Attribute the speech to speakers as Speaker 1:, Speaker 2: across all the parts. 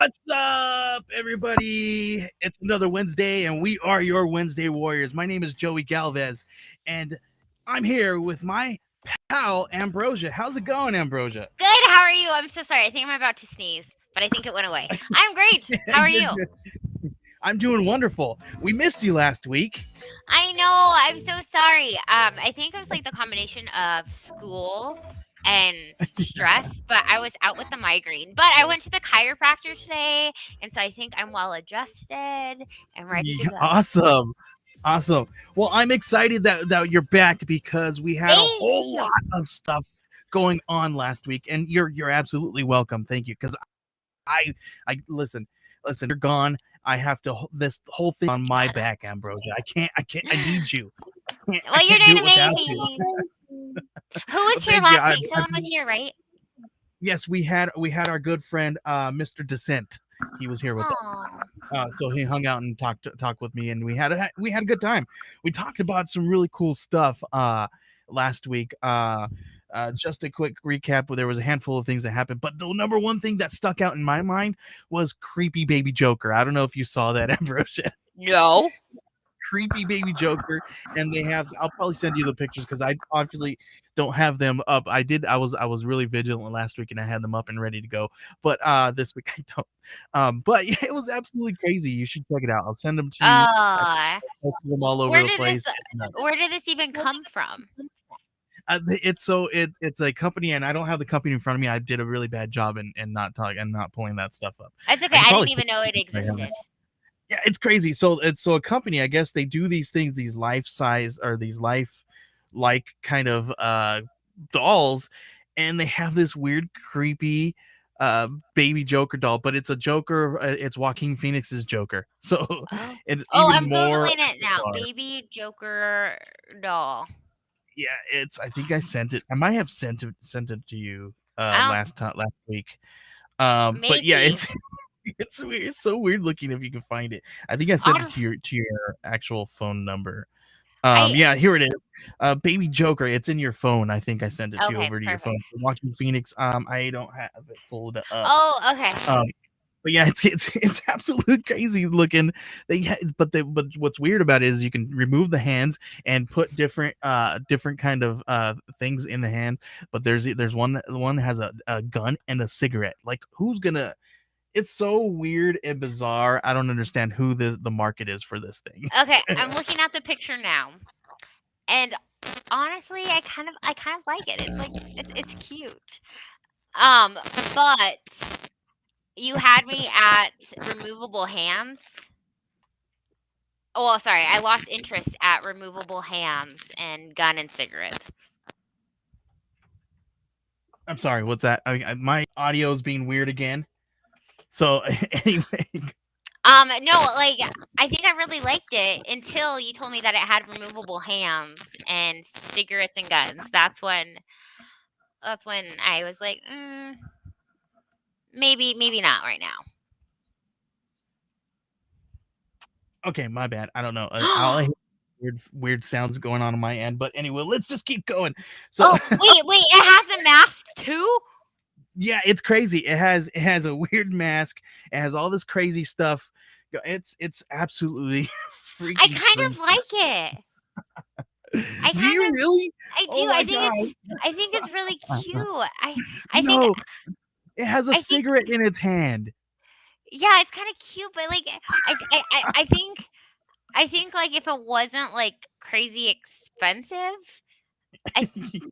Speaker 1: What's up, everybody? It's another Wednesday, and we are your Wednesday Warriors. My name is Joey Galvez, and I'm here with my pal, Ambrosia. How's it going, Ambrosia?
Speaker 2: Good. How are you? I'm so sorry. I think I'm about to sneeze, but I think it went away. I'm great. How are
Speaker 1: You're
Speaker 2: you?
Speaker 1: good. I'm doing wonderful. We missed you last week.
Speaker 2: I know. I'm so sorry. I think it was like the combination of school and stress, but I was out with the migraine. But I went to the chiropractor today, and so I think I'm well adjusted and ready to
Speaker 1: Yeah,
Speaker 2: go.
Speaker 1: awesome. Well, I'm excited that you're back because we had a
Speaker 2: Thank
Speaker 1: whole
Speaker 2: you.
Speaker 1: lot of stuff going on last week, and you're absolutely welcome. Thank you, because I listen, you're gone. I have to this whole thing on my back, Ambrosia. I need you. I
Speaker 2: Well, you're
Speaker 1: can't do
Speaker 2: doing
Speaker 1: it without you.
Speaker 2: amazing. Who was here
Speaker 1: Thank you.
Speaker 2: last week? Someone was here, right?
Speaker 1: Yes, we had our good friend Mr. Descent. He was here with us.
Speaker 2: Oh.
Speaker 1: So he hung out and talked with me, and we had a good time. We talked about some really cool stuff last week. Just a quick recap. There was a handful of things that happened, but the number one thing that stuck out in my mind was creepy baby Joker. I don't know if you saw that, Ambrosia.
Speaker 2: No.
Speaker 1: Creepy baby Joker, and they have. I'll probably send you the pictures because I obviously don't have them up. I did. I was really vigilant last week, and I had them up and ready to go. But this week I don't. But yeah, it was absolutely crazy. You should check it out. I'll send them to you. I posted them all over
Speaker 2: Where
Speaker 1: the
Speaker 2: did
Speaker 1: place.
Speaker 2: this where did this even come from?
Speaker 1: It's a company, and I don't have the company in front of me. I did a really bad job in not talking and not pulling that stuff up.
Speaker 2: It's okay.
Speaker 1: I could
Speaker 2: I
Speaker 1: probably
Speaker 2: didn't even know it
Speaker 1: I have it.
Speaker 2: existed.
Speaker 1: Yeah, it's crazy. So a company, I guess they do these things, these life size or these life like kind of dolls, and they have this weird creepy baby Joker doll, but it's a Joker, it's Joaquin Phoenix's Joker. So
Speaker 2: Oh.
Speaker 1: it's
Speaker 2: Oh,
Speaker 1: even
Speaker 2: I'm
Speaker 1: more
Speaker 2: googling it now.
Speaker 1: bizarre.
Speaker 2: Baby Joker doll.
Speaker 1: Yeah, I think I sent it. I might have sent it to you
Speaker 2: I
Speaker 1: last week.
Speaker 2: don't.
Speaker 1: But yeah,
Speaker 2: Maybe.
Speaker 1: it's weird. It's so weird looking if you can find it. I think I sent it
Speaker 2: I'll,
Speaker 1: to your actual phone number.
Speaker 2: I
Speaker 1: Yeah, here it is. Baby Joker. It's in your phone. I think I sent it to you
Speaker 2: okay.
Speaker 1: over to your phone.
Speaker 2: Perfect.
Speaker 1: Joaquin Phoenix. I don't have it pulled up.
Speaker 2: Oh, okay.
Speaker 1: Um, but yeah, it's absolute crazy looking. But what's weird about it is you can remove the hands and put different kind of things in the hand. But there's one that has a gun and a cigarette. Like who's gonna? It's so weird and bizarre. I don't understand who the market is for this thing.
Speaker 2: Okay. I'm looking at the picture now, and honestly, I kind of like it. It's like it's cute. Um, but you had me at removable hands. Oh, well, sorry. I lost interest at removable hands and gun and cigarette.
Speaker 1: I'm sorry. What's that? My audio is being weird again. So anyway,
Speaker 2: No, like I think I really liked it until you told me that it had removable hands and cigarettes and guns. That's when I was like, maybe not right now.
Speaker 1: okay, my bad. I don't know. I'll hear weird sounds going on my end, but anyway, let's just keep going. So
Speaker 2: Oh, wait, it has a mask too?
Speaker 1: yeah, it's crazy. It has a weird mask. It has all this crazy stuff. It's absolutely freaking.
Speaker 2: I kind of
Speaker 1: crazy.
Speaker 2: like it.
Speaker 1: Do you really?
Speaker 2: I do.
Speaker 1: Oh my god!
Speaker 2: I think it's really cute. I think
Speaker 1: No, it has a
Speaker 2: I think
Speaker 1: cigarette in its hand.
Speaker 2: yeah, it's kind of cute, but like I think like if it wasn't like crazy expensive, I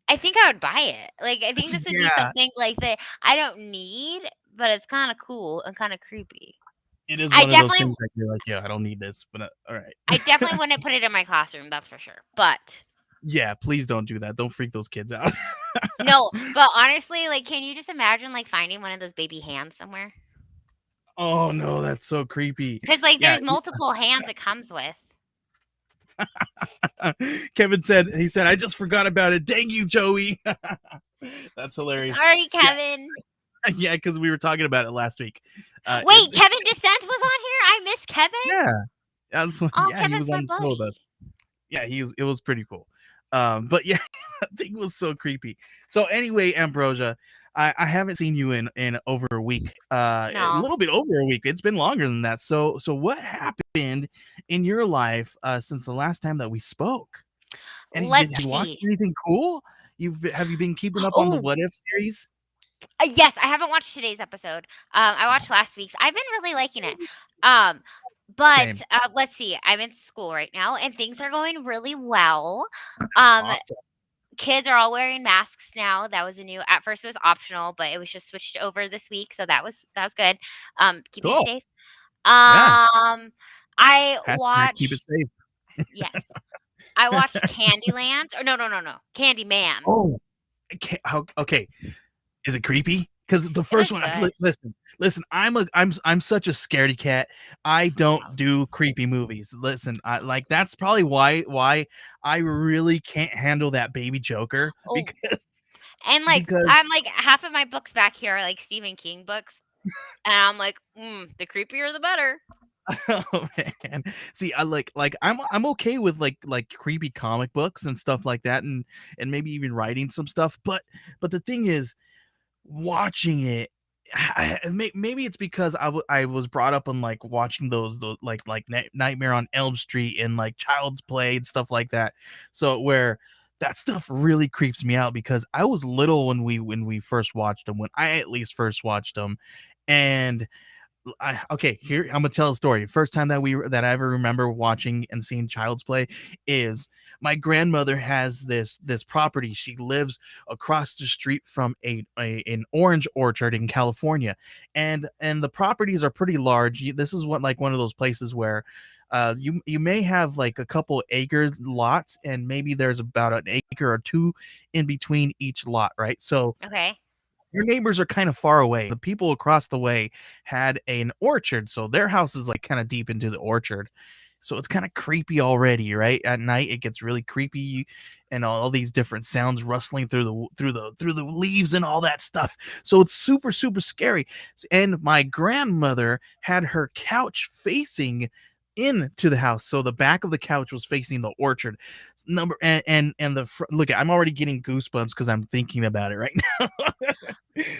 Speaker 2: I think I would buy it. Like I think this would be
Speaker 1: Yeah,
Speaker 2: something like that I don't need, but it's kind of cool and kind of creepy.
Speaker 1: it is
Speaker 2: I
Speaker 1: one of those
Speaker 2: definitely
Speaker 1: things that you're like, yeah, I don't need this, but all right.
Speaker 2: I definitely wouldn't put it in my classroom, that's for sure. But
Speaker 1: Yeah, please don't do that. Don't freak those kids out.
Speaker 2: no, but honestly, like can you just imagine like finding one of those baby hands somewhere?
Speaker 1: Oh no, that's so creepy.
Speaker 2: Cuz like
Speaker 1: Yeah,
Speaker 2: there's multiple hands it comes with.
Speaker 1: Kevin said, I just forgot about it. Dang you, Joey. That's hilarious.
Speaker 2: Sorry,
Speaker 1: Yeah,
Speaker 2: Kevin.
Speaker 1: yeah, because we were talking about it last week.
Speaker 2: Wait, Kevin Descent was on here? I miss Kevin?
Speaker 1: Yeah,
Speaker 2: Oh,
Speaker 1: yeah, he
Speaker 2: Kevin's
Speaker 1: was
Speaker 2: my
Speaker 1: on the show with
Speaker 2: buddy.
Speaker 1: us. Yeah, it was pretty cool. But yeah, that thing was so creepy. So anyway, Ambrosia, I haven't seen you in over a week, a
Speaker 2: No.
Speaker 1: little bit over a week. It's been longer than that. So what happened in your life since the last time that we spoke? Any did
Speaker 2: Let's
Speaker 1: have you watched
Speaker 2: see.
Speaker 1: anything cool? Have you been keeping up on the
Speaker 2: Oh,
Speaker 1: What If series?
Speaker 2: yes, I haven't watched today's episode. I watched last week's. I've been really liking it. Um, but,
Speaker 1: Same.
Speaker 2: let's see, I'm in school right now, and things are going really well. Um,
Speaker 1: Awesome.
Speaker 2: Kids are all wearing masks now. That was a new at first it was optional, but it was just switched over this week, so that was good. Keeping it
Speaker 1: Cool.
Speaker 2: safe.
Speaker 1: Yeah.
Speaker 2: I
Speaker 1: Hashtag keep it
Speaker 2: watched
Speaker 1: safe.
Speaker 2: yes, I watched Candyland or no, Candyman.
Speaker 1: Oh, okay. Is it creepy? Because the
Speaker 2: It
Speaker 1: first
Speaker 2: was
Speaker 1: one,
Speaker 2: good.
Speaker 1: listen. I'm such a scaredy cat. I don't do creepy movies. Listen, I like that's probably why I really can't handle that baby Joker
Speaker 2: Oh,
Speaker 1: because
Speaker 2: and, like,
Speaker 1: because
Speaker 2: I'm like, half of my books back here are, like, Stephen King books, and I'm like, the creepier the better."
Speaker 1: oh man. See, I'm okay with like creepy comic books and stuff like that, and maybe even writing some stuff. But the thing is, watching it, maybe it's because I was brought up on like watching those like Nightmare on Elm Street and like Child's Play and stuff like that. So where that stuff really creeps me out because I was little when we first watched them, when I at least first watched them, and okay, here I'm gonna tell a story. First time that I ever remember watching and seeing Child's Play is my grandmother has this property. She lives across the street from an orange orchard in California, and the properties are pretty large. This is what like one of those places where you may have like a couple acre lots, and maybe there's about an acre or two in between each lot, right? So
Speaker 2: Okay.
Speaker 1: your neighbors are kind of far away. The people across the way had an orchard, so their house is like kind of deep into the orchard. So it's kind of creepy already, right? At night it gets really creepy and all these different sounds rustling through the leaves and all that stuff. So it's super scary. And my grandmother had her couch facing into the house. So the back of the couch was facing the orchard. Number and look, I'm already getting goosebumps because I'm thinking about it right now.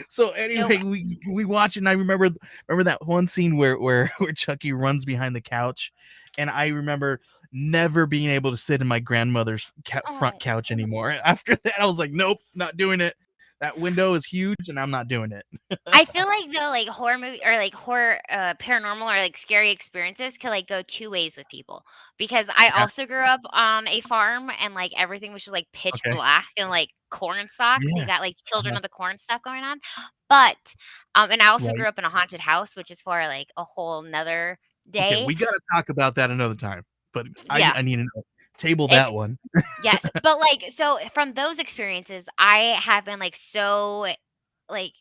Speaker 1: So
Speaker 2: No,
Speaker 1: anyway, we watch it, and I remember that one scene where Chucky runs behind the couch, and I remember never being able to sit in my grandmother's front
Speaker 2: oh.
Speaker 1: couch anymore. After that, I was like, nope, not doing it. That window is huge, and I'm not doing it.
Speaker 2: I feel like though, like horror movie or like horror, paranormal or like scary experiences can like go two ways with people. Because I
Speaker 1: Yeah.
Speaker 2: also grew up on a farm and like everything was just like pitch
Speaker 1: Okay.
Speaker 2: black and like corn stalks. So you
Speaker 1: Yeah.
Speaker 2: got like children
Speaker 1: Uh-huh.
Speaker 2: of the corn stuff going on. But and I also
Speaker 1: Right.
Speaker 2: grew up in a haunted house, which is for like a whole nother
Speaker 1: Okay,
Speaker 2: day.
Speaker 1: we gotta talk about that another time. But
Speaker 2: Yeah.
Speaker 1: I need to know. Table
Speaker 2: It's
Speaker 1: that one.
Speaker 2: yes. But like so from those experiences, I have been like so like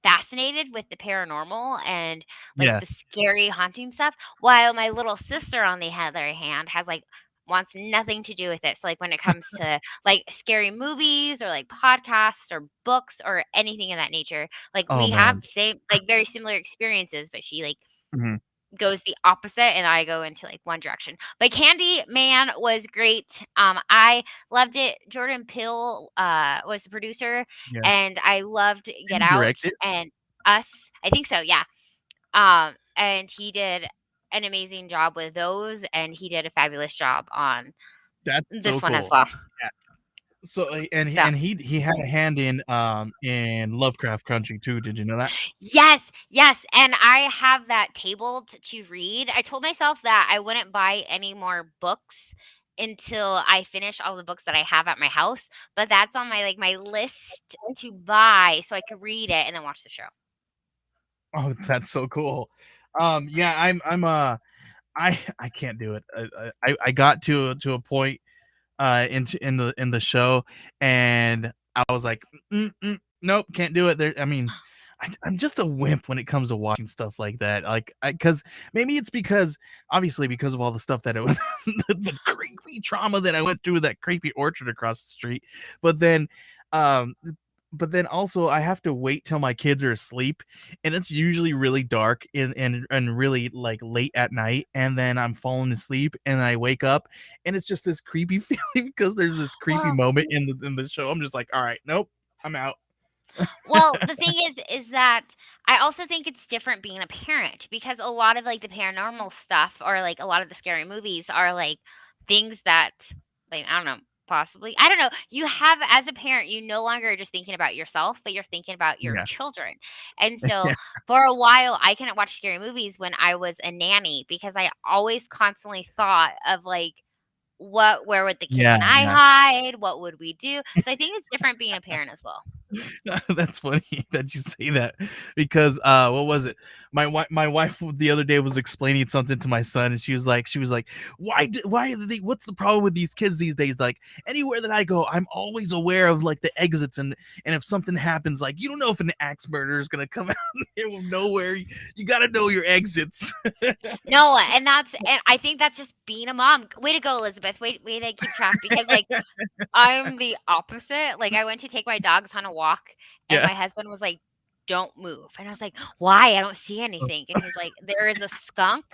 Speaker 2: fascinated with the paranormal and like
Speaker 1: Yeah.
Speaker 2: the scary haunting stuff, while my little sister on the other hand has like wants nothing to do with it. So like when it comes to like scary movies or like podcasts or books or anything of that nature, like
Speaker 1: Oh
Speaker 2: we have
Speaker 1: man.
Speaker 2: same like very similar experiences, but she like
Speaker 1: Mhm.
Speaker 2: goes the opposite and I go into like one direction. But Candy Man was great. I loved it. Jordan Peele was the producer
Speaker 1: Yeah.
Speaker 2: and I loved
Speaker 1: Did
Speaker 2: Get
Speaker 1: he
Speaker 2: Out
Speaker 1: direct it?
Speaker 2: and Us. I think so, yeah. And he did an amazing job with those and he did a fabulous job on
Speaker 1: That's so
Speaker 2: this one as
Speaker 1: cool.
Speaker 2: well.
Speaker 1: Yeah. So,
Speaker 2: So
Speaker 1: and he had a hand in Lovecraft Country too. Did you know that?
Speaker 2: yes, yes, and I have that tabled to read. I told myself that I wouldn't buy any more books until I finish all the books that I have at my house, but that's on my like my list to buy so I could read it and then watch the show.
Speaker 1: Oh, that's so cool. Yeah, I can't do it. I got to a point in the show, and I was like, nope, can't do it. There, I mean, I'm just a wimp when it comes to watching stuff like that. Like, because maybe it's because obviously because of all the stuff that it was, the creepy trauma that I went through with that creepy orchard across the street. But then, um, but then also I have to wait till my kids are asleep, and it's usually really dark and really like late at night, and then I'm falling asleep and I wake up and it's just this creepy feeling because there's this creepy
Speaker 2: Well,
Speaker 1: moment in the show. I'm just like, all right, nope, I'm out.
Speaker 2: well, the thing is that I also think it's different being a parent because a lot of like the paranormal stuff or like a lot of the scary movies are like things that like I don't know, possibly. I don't know. You have as a parent, you no longer are just thinking about yourself, but you're thinking about your
Speaker 1: Yeah,
Speaker 2: children. And so for a while I couldn't watch scary movies when I was a nanny because I always constantly thought of like where would the kids
Speaker 1: yeah,
Speaker 2: and I
Speaker 1: yeah.
Speaker 2: hide? What would we do? So I think it's different being a parent as well.
Speaker 1: That's funny that you say that because what was it? My wife the other day was explaining something to my son, and she was like, why are they, what's the problem with these kids these days? Like anywhere that I go, I'm always aware of like the exits, and if something happens, like you don't know if an axe murderer is gonna come out of nowhere. You got to know your exits.
Speaker 2: No, and I think that's just being a mom. Way to go, Elizabeth. Way to keep track because like I'm the opposite. Like I went to take my dogs on a walk and
Speaker 1: Yeah.
Speaker 2: my husband was like, "Don't move." And I was like, "Why? I don't see anything." And he's like, "There is a skunk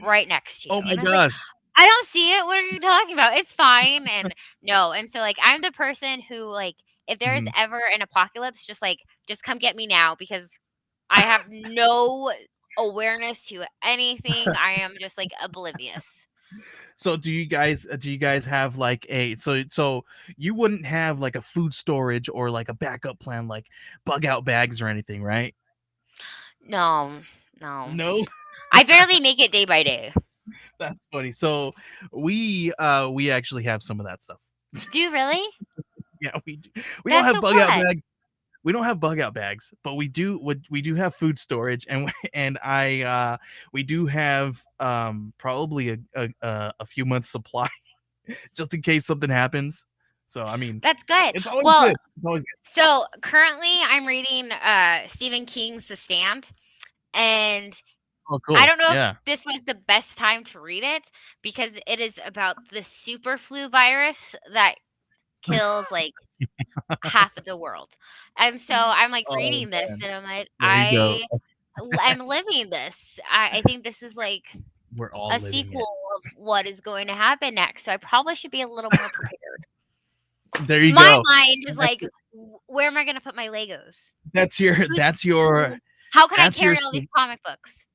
Speaker 2: right next to you."
Speaker 1: Oh my
Speaker 2: And I was like,
Speaker 1: gosh.
Speaker 2: "I don't see it. What are you talking about? It's fine." And no, and so like I'm the person who like if there is
Speaker 1: Mhm.
Speaker 2: ever an apocalypse, just come get me now because I have no awareness to anything. I am just like oblivious.
Speaker 1: So do you guys have like so you wouldn't have like a food storage or like a backup plan like bug out bags or anything, right?
Speaker 2: No, no.
Speaker 1: No.
Speaker 2: I barely make it day by day.
Speaker 1: That's funny. So we actually have some of that stuff.
Speaker 2: Do you really?
Speaker 1: Yeah, we do. We don't
Speaker 2: That's
Speaker 1: have
Speaker 2: so
Speaker 1: bug out
Speaker 2: fun.
Speaker 1: bags. We don't have bug out bags, but we do have food storage, and and we do have probably a few months supply just in case something happens. So I mean,
Speaker 2: That's good.
Speaker 1: it's always
Speaker 2: Well,
Speaker 1: good. It's always good.
Speaker 2: so currently I'm reading Stephen King's The Stand, and
Speaker 1: Oh,
Speaker 2: I
Speaker 1: cool.
Speaker 2: don't know if
Speaker 1: Yeah.
Speaker 2: this was the best time to read it because it is about the super flu virus that kills like half of the world. And so I'm like
Speaker 1: Oh
Speaker 2: reading this
Speaker 1: man.
Speaker 2: and I'm like,
Speaker 1: There you go.
Speaker 2: I'm living this. I think this is like
Speaker 1: We're all
Speaker 2: a
Speaker 1: living
Speaker 2: sequel
Speaker 1: it.
Speaker 2: of what is going to happen next. So I probably should be a little more prepared.
Speaker 1: There you
Speaker 2: My
Speaker 1: go.
Speaker 2: mind is
Speaker 1: That's
Speaker 2: like, where am I going to put my Legos?
Speaker 1: that's your
Speaker 2: Who's,
Speaker 1: that's your
Speaker 2: how can I
Speaker 1: that's your
Speaker 2: carry all these comic books?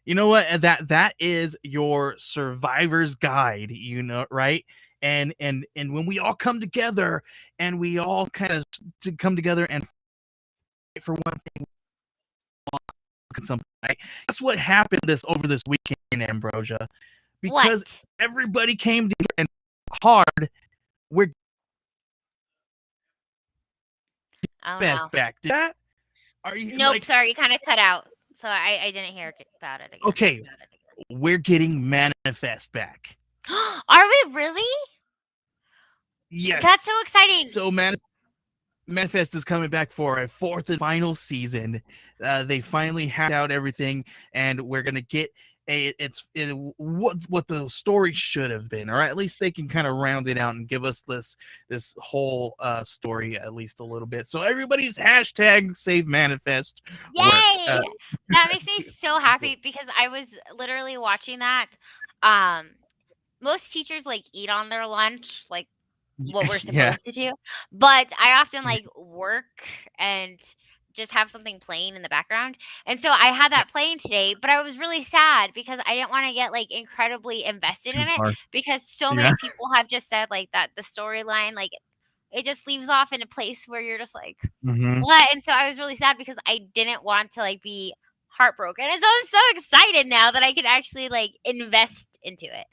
Speaker 1: you know what? That is your survivor's guide, you know, right? And when we all come together and we all kind of come together and fight for one thing and something, right? That's what happened this weekend, Ambrosia, because
Speaker 2: What?
Speaker 1: everybody came together and hard. We're
Speaker 2: Oh
Speaker 1: best
Speaker 2: no.
Speaker 1: back. Did that? Are you
Speaker 2: Nope,
Speaker 1: like
Speaker 2: sorry, you kind of cut out. So I didn't hear about it again.
Speaker 1: okay? We're getting manifest back.
Speaker 2: Are we really? That's
Speaker 1: Yes.
Speaker 2: so exciting.
Speaker 1: So Manifest is coming back for a fourth and final season. They finally hashed out everything, and we're gonna get what the story should have been, or at least they can kind of round it out and give us this whole story at least a little bit. So everybody's hashtag save manifest worked.
Speaker 2: Yay! That makes me so happy because I was literally watching that. Um, most teachers like eat on their lunch, like what we're
Speaker 1: Yeah,
Speaker 2: supposed to do. But I often like work and just have something playing in the background. And so I had that playing today, but I was really sad because I didn't want to get like incredibly invested
Speaker 1: too
Speaker 2: in it
Speaker 1: far.
Speaker 2: because so
Speaker 1: Yeah.
Speaker 2: many people have just said like that the storyline like it just leaves off in a place where you're just like
Speaker 1: Hmm.
Speaker 2: what? And so I was really sad because I didn't want to like be heartbroken. And so I'm so excited now that I can actually like invest into it.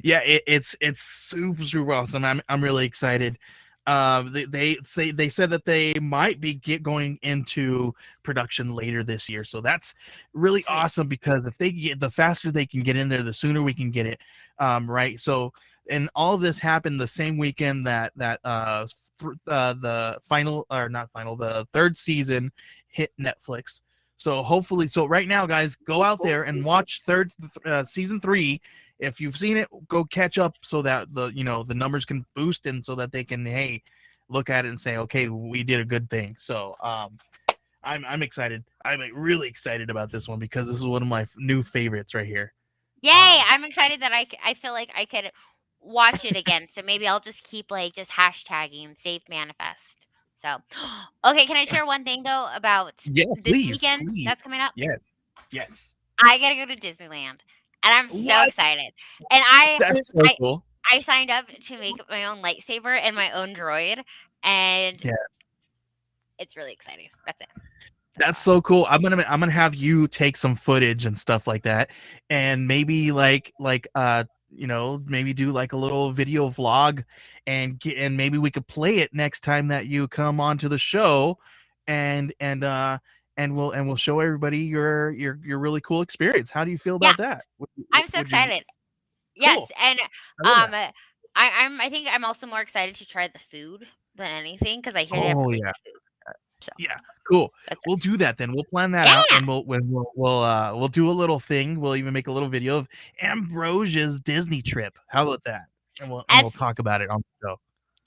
Speaker 1: Yeah, it's super awesome. I'm really excited. They said that they might be going into production later this year, so that's really
Speaker 2: Sweet.
Speaker 1: awesome because if they get the faster they can get in there, the sooner we can get it. Right. So and all of this happened the same weekend that the final or not final the third season hit Netflix. So hopefully, so right now, guys, go out there and watch season 3. If you've seen it, go catch up so that the numbers can boost and so that they can look at it and say, okay, we did a good thing. So I'm excited. I'm like, really excited about this one because this is one of my new favorites right here.
Speaker 2: Yay!
Speaker 1: Um,
Speaker 2: I'm excited that I feel like I could watch it again. So maybe I'll just keep like just hashtagging Save Manifest. So, okay, can I share one thing though about
Speaker 1: yeah,
Speaker 2: this
Speaker 1: please,
Speaker 2: weekend that's
Speaker 1: please,
Speaker 2: coming up?
Speaker 1: yes, yes.
Speaker 2: I gotta go to Disneyland, and I'm so
Speaker 1: What?
Speaker 2: excited. And I
Speaker 1: That's so
Speaker 2: I
Speaker 1: cool.
Speaker 2: I signed up to make my own lightsaber and my own droid, and
Speaker 1: Yeah.
Speaker 2: it's really exciting. That's it. That's all
Speaker 1: That's
Speaker 2: I have.
Speaker 1: so cool. I'm gonna have you take some footage and stuff like that, and maybe maybe do like a little video vlog, and maybe we could play it next time that you come onto the show, and and uh and we'll show everybody your really cool experience. How do you feel
Speaker 2: Yeah,
Speaker 1: about that?
Speaker 2: I'm so
Speaker 1: Would you?
Speaker 2: excited. Yes,
Speaker 1: Cool.
Speaker 2: and
Speaker 1: I love that.
Speaker 2: I think I'm also more excited to try the food than anything because I hear they have
Speaker 1: Oh
Speaker 2: really
Speaker 1: yeah.
Speaker 2: good food. So
Speaker 1: Yeah, cool.
Speaker 2: that's
Speaker 1: We'll
Speaker 2: it.
Speaker 1: do that then. We'll plan that out,
Speaker 2: Yeah.
Speaker 1: and we'll do a little thing. We'll even make a little video of Ambrosia's Disney trip. How about that? And we'll
Speaker 2: As
Speaker 1: talk about it on the show.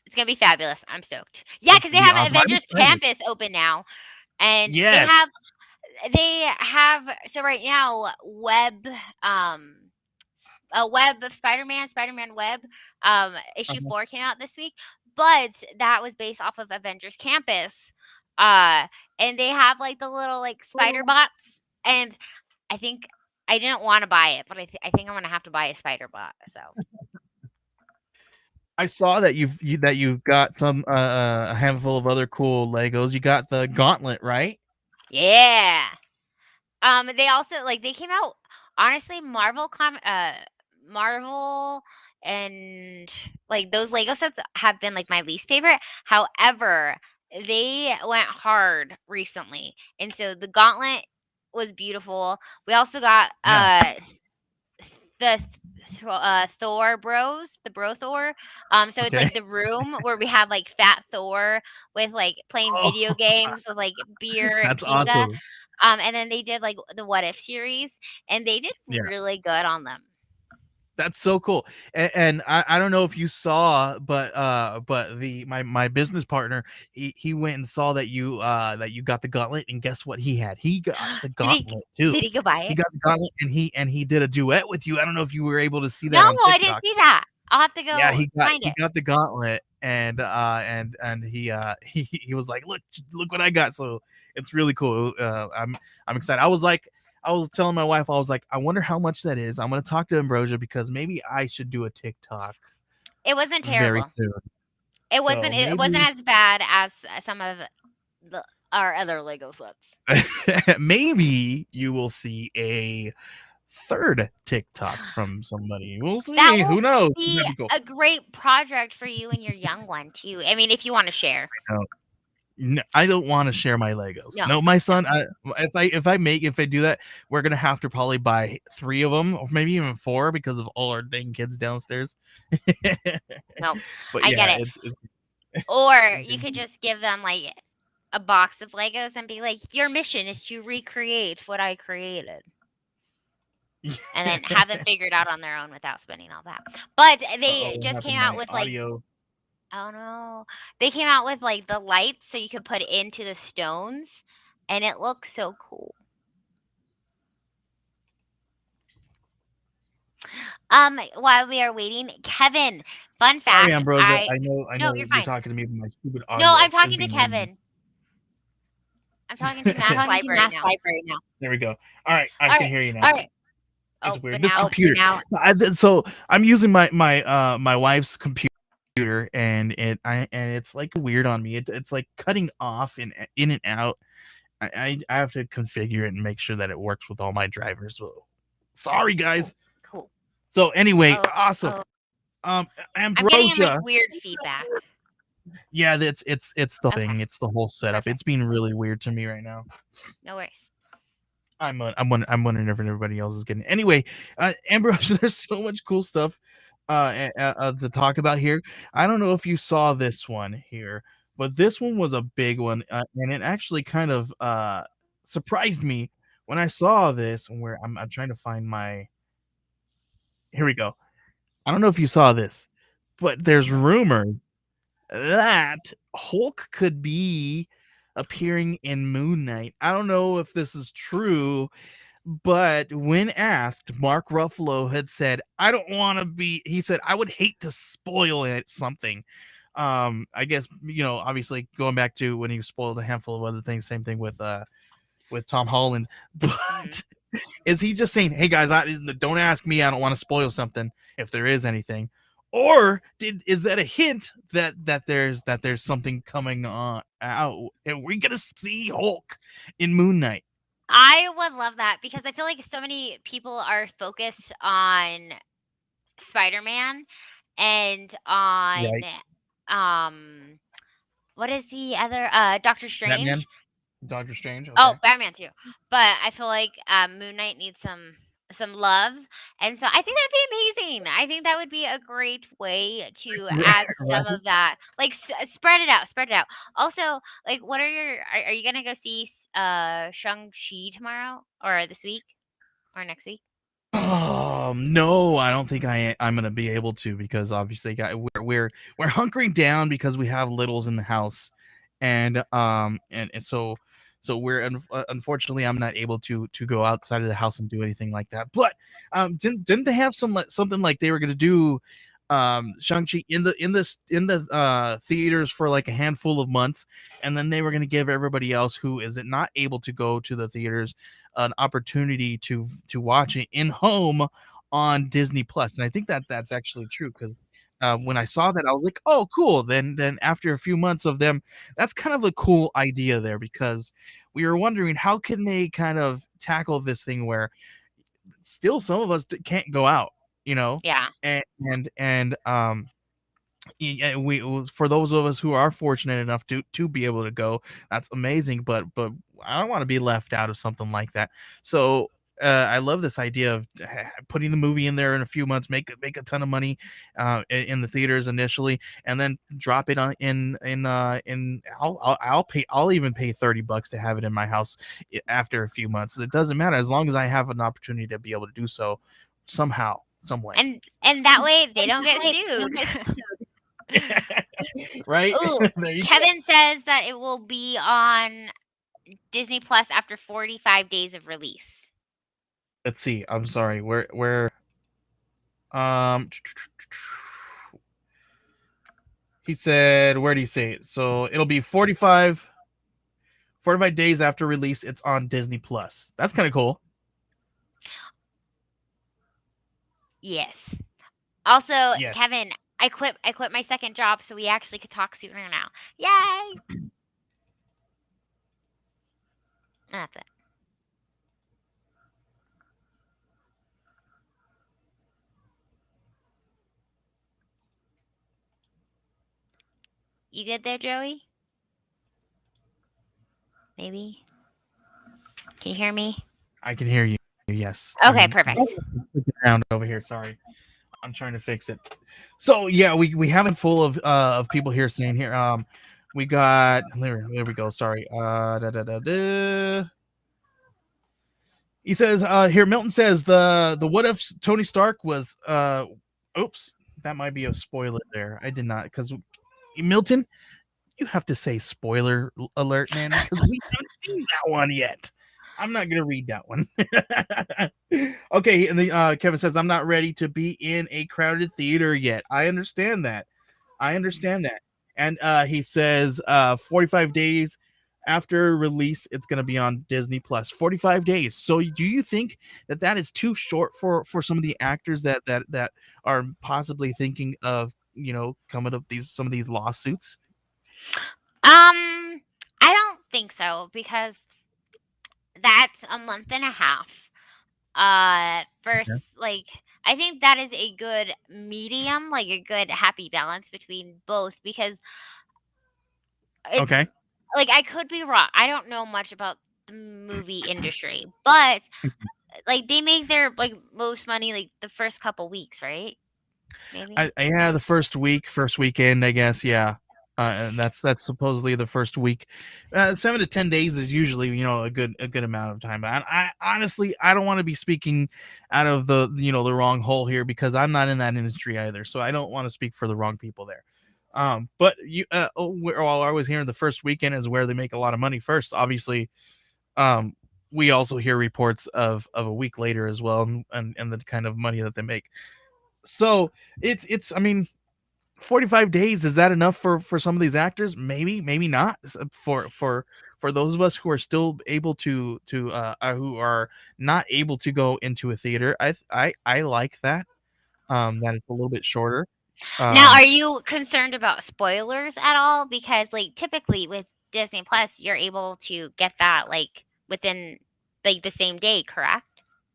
Speaker 2: It's gonna be fabulous. I'm stoked. Yeah,
Speaker 1: It's
Speaker 2: because they
Speaker 1: gonna be
Speaker 2: have
Speaker 1: awesome. I'm
Speaker 2: Avengers
Speaker 1: excited.
Speaker 2: Campus open now, and
Speaker 1: Yes.
Speaker 2: they have so right now um a web of Spider-Man Web issue
Speaker 1: Uh-huh.
Speaker 2: 4 came out this week, but that was based off of Avengers Campus. Uh and they have like the little like spider bots, and I think I didn't want to buy it, but I think I'm gonna have to buy a spider bot. So
Speaker 1: I saw that you've got some a handful of other cool Legos. You got the gauntlet, right?
Speaker 2: yeah. They also like they came out honestly, Marvel and like those Lego sets have been like my least favorite. However, they went hard recently. And so the Gauntlet was beautiful. We also got
Speaker 1: Yeah.
Speaker 2: the Thor bros, the bro Thor. So it's
Speaker 1: Okay.
Speaker 2: like the room where we have like fat Thor with like playing
Speaker 1: Oh,
Speaker 2: video games with like beer and
Speaker 1: that's
Speaker 2: pizza.
Speaker 1: awesome.
Speaker 2: And then they did like the What If series, and they did
Speaker 1: Yeah.
Speaker 2: really good on them.
Speaker 1: That's so cool. And I don't know if you saw, but the my business partner, he went and saw that you got the gauntlet, and guess what he had? He got the
Speaker 2: Did he
Speaker 1: gauntlet too.
Speaker 2: did he go buy
Speaker 1: He
Speaker 2: it?
Speaker 1: got the gauntlet, and he did a duet with you. I don't know if you were able to see
Speaker 2: No,
Speaker 1: that on
Speaker 2: I didn't
Speaker 1: TikTok.
Speaker 2: see that. I'll have to
Speaker 1: Yeah,
Speaker 2: go find
Speaker 1: he
Speaker 2: it.
Speaker 1: got the gauntlet, and he was like, look what I got. So it's really cool. I'm excited. I was telling my wife, I was like, I wonder how much that is. I'm gonna talk to Ambrosia because maybe I should do a TikTok
Speaker 2: It wasn't
Speaker 1: very
Speaker 2: terrible.
Speaker 1: soon.
Speaker 2: It
Speaker 1: So
Speaker 2: wasn't it wasn't
Speaker 1: maybe
Speaker 2: as bad as some of our other Lego sets.
Speaker 1: maybe you will see a third TikTok from somebody. We'll
Speaker 2: That
Speaker 1: see.
Speaker 2: will
Speaker 1: Who knows?
Speaker 2: be
Speaker 1: That'd be cool.
Speaker 2: a great project for you and your young one too. I mean, if you want to share.
Speaker 1: No, no, I don't want to share my Legos.
Speaker 2: No,
Speaker 1: No, my
Speaker 2: no,
Speaker 1: son. If I do that, we're gonna have to probably buy 3 of them, or maybe even 4, because of all our dang kids downstairs.
Speaker 2: no.
Speaker 1: But
Speaker 2: I get
Speaker 1: yeah,
Speaker 2: it.
Speaker 1: it's
Speaker 2: Or
Speaker 1: it's
Speaker 2: you
Speaker 1: gonna
Speaker 2: could
Speaker 1: be
Speaker 2: just give them like a box of Legos and be like, "Your mission is to recreate what I created." And then have them figure it out on their own without spending all that. But
Speaker 1: Uh-oh,
Speaker 2: they
Speaker 1: what
Speaker 2: just came
Speaker 1: happened to
Speaker 2: out
Speaker 1: my
Speaker 2: with like,
Speaker 1: audio?
Speaker 2: oh no. They came out with like the lights so you could put it into the stones, and it looks so cool. While we are waiting, Kevin, fun
Speaker 1: Sorry,
Speaker 2: fact,
Speaker 1: Ambrosia.
Speaker 2: I
Speaker 1: I
Speaker 2: No,
Speaker 1: know
Speaker 2: you're
Speaker 1: you're
Speaker 2: fine.
Speaker 1: talking to me, but my stupid
Speaker 2: No, I'm
Speaker 1: audio is
Speaker 2: talking to
Speaker 1: being really
Speaker 2: Kevin. I'm talking to Mass Library now.
Speaker 1: There we go. All right, I
Speaker 2: All
Speaker 1: can
Speaker 2: right.
Speaker 1: hear you now.
Speaker 2: All right.
Speaker 1: It's
Speaker 2: Oh,
Speaker 1: weird.
Speaker 2: but
Speaker 1: This
Speaker 2: now
Speaker 1: computer. So I'm using my wife's computer, and it's like weird on me. It's like cutting off and in and out. I have to configure it and make sure that it works with all my drivers. So sorry, guys.
Speaker 2: cool.
Speaker 1: So anyway,
Speaker 2: Oh,
Speaker 1: awesome.
Speaker 2: oh. I'm getting like
Speaker 1: Ambrosia.
Speaker 2: weird feedback.
Speaker 1: Yeah, it's the
Speaker 2: Okay.
Speaker 1: thing. It's the whole setup. It's
Speaker 2: Perfect.
Speaker 1: being really weird to me right now.
Speaker 2: No worries.
Speaker 1: I'm wondering if everybody else is getting. Anyway, Ambrose, there's so much cool stuff to talk about here. I don't know if you saw this one here, but this one was a big one, and it actually kind of surprised me when I saw this. And where I'm trying to find my. Here we go. I don't know if you saw this, but there's
Speaker 2: No.
Speaker 1: rumors that Hulk could be appearing in Moon Knight. I don't know if this is true, but when asked, Mark Ruffalo had said, "I don't want to be." He said, "I would hate to spoil it something." I guess obviously going back to when he spoiled a handful of other things. Same thing with Tom Holland,
Speaker 2: Mhm.
Speaker 1: but is he just saying, "Hey guys, don't ask me. I don't want to spoil something if there is anything," or is that a hint that there's something coming on out? And we're gonna see Hulk in Moon Knight,
Speaker 2: I would love that because I feel like so many people are focused on Spider-Man and on,
Speaker 1: right?
Speaker 2: um, what is the other, Doctor
Speaker 1: Batman,
Speaker 2: Strange?
Speaker 1: Doctor Strange.
Speaker 2: Oh,
Speaker 1: Okay,
Speaker 2: Batman too. But I feel like, Moon Knight needs some love, and so I think that'd be amazing. I think that would be a great way to add some
Speaker 1: right.
Speaker 2: of that, like, spread it out, spread it out. Also, like, what are you gonna go see Shang-Chi tomorrow or this week or next week?
Speaker 1: No, I don't think I'm gonna be able to because obviously, we're hunkering down because we have littles in the house, and so unfortunately I'm not able to go outside of the house and do anything like that. But didn't they have something like they were gonna do Shang-Chi in the theaters for like a handful of months, and then they were gonna give everybody else who is not able to go to the theaters an opportunity to watch it in home on Disney Plus, and I think that's actually true because when I saw that, I was like, "Oh, cool." Then after a few months of them, that's kind of a cool idea there because we were wondering how can they kind of tackle this thing where still some of us can't go out, you know,
Speaker 2: Yeah.
Speaker 1: and yeah, for those of us who are fortunate enough to be able to go, that's amazing. But I don't want to be left out of something like that. So I love this idea of putting the movie in there in a few months, make a ton of money in the theaters initially, and then drop it on in. I'll even pay $30 to have it in my house after a few months. It doesn't matter as long as I have an opportunity to be able to do so somehow, some way.
Speaker 2: And that way they don't get sued.
Speaker 1: Right?
Speaker 2: Ooh,
Speaker 1: There you go.
Speaker 2: Kevin says that it will be on Disney Plus after 45 days of release.
Speaker 1: Let's see. I'm sorry. Where um he said where do you say it? So it'll be 45 days after release. It's on Disney Plus. That's kind of cool.
Speaker 2: Yes. Also,
Speaker 1: Yes.
Speaker 2: Kevin, I quit my second job so we actually could talk sooner now. Yay! That's it. You good there, Joey? Maybe. Can you hear me?
Speaker 1: I can hear you. Yes.
Speaker 2: Okay,
Speaker 1: I'm
Speaker 2: perfect.
Speaker 1: looking around over here. Sorry. I'm trying to fix it. So yeah, we have a full of people here saying here. We got there we go. Sorry. He says here Milton says the what if Tony Stark was oops, that might be a spoiler there. I did not because Milton, you have to say spoiler alert, man, because we haven't seen that one yet. I'm not gonna read that one. Okay, and the Kevin says I'm not ready to be in a crowded theater yet. I understand that. I understand that. And he says 45 days after release, it's going to be on Disney Plus. 45 days. So do you think that is too short for some of the actors that are possibly thinking of coming up these some of these lawsuits?
Speaker 2: I don't think so because that's a month and a half. First,
Speaker 1: Okay.
Speaker 2: like, I think that is a good medium, like a good happy balance between both because it's
Speaker 1: Okay.
Speaker 2: like I could be wrong. I don't know much about the movie industry, but like they make their like most money like the first couple weeks, right? Maybe.
Speaker 1: Yeah, the first weekend, I guess. Yeah, and that's supposedly the first week. 7 to 10 days is usually a good amount of time. But I honestly I don't want to be speaking out of the wrong hole here because I'm not in that industry either. So I don't want to speak for the wrong people there. But well, I was hearing the first weekend is where they make a lot of money first. Obviously, um, we also hear reports of a week later as well, and the kind of money that they make. So it's I mean, 45 days, is that enough for some of these actors? Maybe, maybe not. For those of us who are still able to who are not able to go into a theater, I like that, that it's a little bit shorter.
Speaker 2: Now,
Speaker 1: Um
Speaker 2: are you concerned about spoilers at all? Because, like, typically with Disney Plus, you're able to get that, like, within, like, the same day, correct?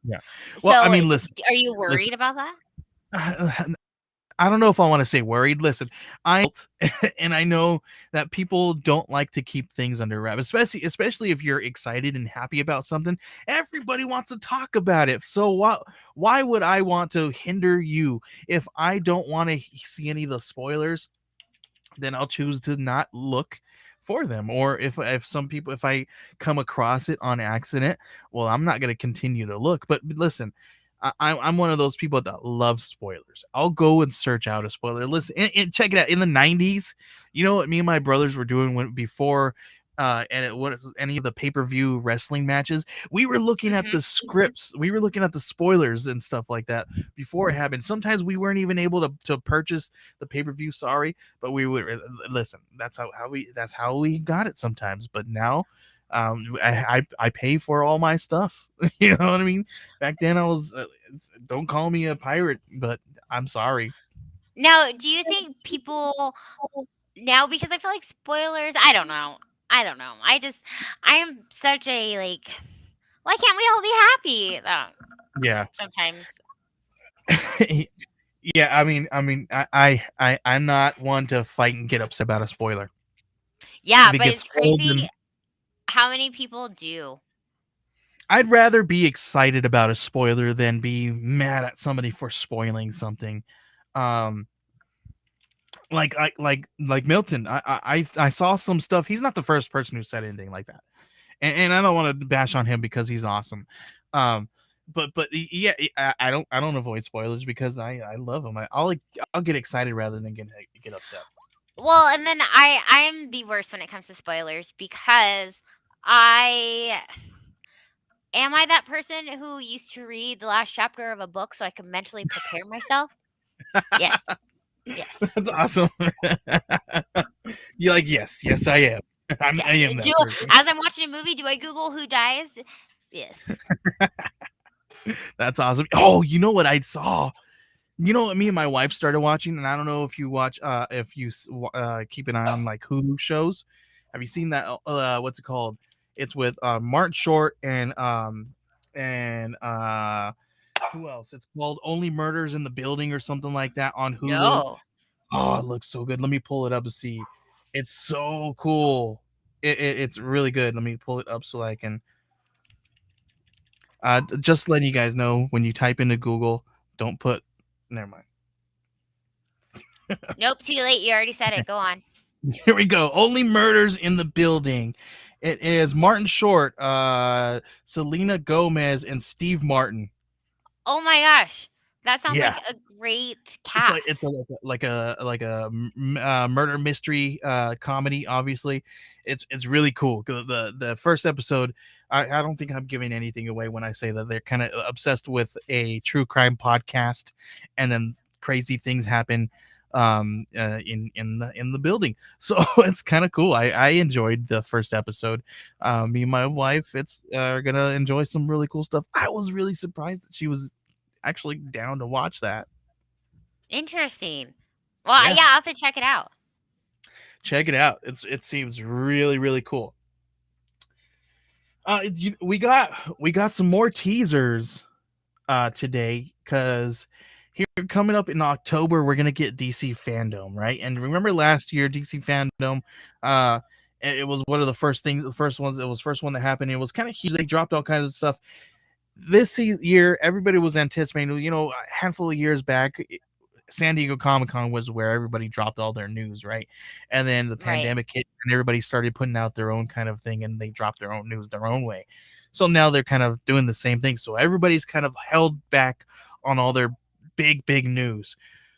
Speaker 1: yeah. Well, I
Speaker 2: So,
Speaker 1: mean, listen,
Speaker 2: are you
Speaker 1: listen.
Speaker 2: worried about that?
Speaker 1: I don't know if I want to say worried. Listen, I and I know that people don't like to keep things under wraps, especially if you're excited and happy about something. Everybody wants to talk about it. So why would I want to hinder you if I don't want to see any of the spoilers? Then I'll choose to not look for them. Or if some people, if I come across it on accident, well, I'm not going to continue to look. But listen, I'm one of those people that love spoilers. I'll go and search out a spoiler. Listen, and check it out. In the '90s, you know what me and my brothers were doing when before. And it was any of the pay-per-view wrestling matches, we were looking at the
Speaker 2: Mhm.
Speaker 1: scripts, we were looking at the spoilers and stuff like that before it happened. Sometimes we weren't even able to purchase the pay-per-view, sorry, but we would listen. That's how we got it sometimes. But now, I pay for all my stuff. You know what I mean? Back then, I was don't call me a pirate, but I'm sorry.
Speaker 2: Now, do you think people now, because I feel like spoilers, I don't know. I don't know. I am such a, like, why can't we all be happy?
Speaker 1: Yeah.
Speaker 2: Sometimes.
Speaker 1: Yeah, I'm not one to fight and get upset about a spoiler.
Speaker 2: Yeah,
Speaker 1: If it
Speaker 2: but
Speaker 1: gets
Speaker 2: it's
Speaker 1: old,
Speaker 2: crazy
Speaker 1: then
Speaker 2: how many people do.
Speaker 1: I'd rather be excited about a spoiler than be mad at somebody for spoiling something. Um, like Milton, I saw some stuff. He's not the first person who said anything like that, and I don't want to bash on him because he's awesome. Um, but yeah, I don't avoid spoilers because I love them. I'll get excited rather than get upset.
Speaker 2: Well, and then I am the worst when it comes to spoilers because I am I that person who used to read the last chapter of a book so I could mentally prepare myself? Yes. Yes.
Speaker 1: That's awesome. You're like, yes, yes, I am. I
Speaker 2: Yes.
Speaker 1: am
Speaker 2: Do
Speaker 1: that person.
Speaker 2: as I'm watching a movie, do I Google who dies? Yes.
Speaker 1: That's awesome. Oh, you know what I saw? You know what me and my wife started watching, and I don't know if you watch, if you keep an eye on like Hulu shows. Have you seen that? What's it called? It's with Martin Short and who else? It's called Only Murders in the Building or something like that on Hulu.
Speaker 2: No.
Speaker 1: Oh, it looks so good. Let me pull it up and see. It's so cool. It's really good. Let me pull it up so I can just letting you guys know when you type into Google, don't put. Never mind.
Speaker 2: Nope, too late. You already said it. Go on.
Speaker 1: Here we go. Only Murders in the Building. It is Martin Short, Selena Gomez, and Steve Martin.
Speaker 2: Oh my gosh. That sounds
Speaker 1: Yeah,
Speaker 2: like a great
Speaker 1: it's a
Speaker 2: cast.
Speaker 1: murder mystery comedy. Obviously, it's really cool. The first episode, I don't think I'm giving anything away when I say that they're kind of obsessed with a true crime podcast, and then crazy things happen in the building. So it's kind of cool. I enjoyed the first episode. Me and my wife, it's gonna enjoy some really cool stuff. I was really surprised that she was actually down to watch that.
Speaker 2: Interesting. Well,
Speaker 1: Yeah,
Speaker 2: yeah, I'll have to check it out.
Speaker 1: check it out. It seems really cool. We got some more teasers today because here coming up in October we're gonna get DC Fandom, right? And remember last year DC Fandom, uh, it was one of the first things, the first ones. It was first one that happened. It was kind of huge. They dropped all kinds of stuff. This year, everybody was anticipating. You know, a handful of years back, San Diego Comic Con was where everybody dropped all their news, right? And then the
Speaker 2: Right.
Speaker 1: pandemic hit, and everybody started putting out their own kind of thing, and they dropped their own news their own way. So now they're kind of doing the same thing. So everybody's kind of held back on all their big news.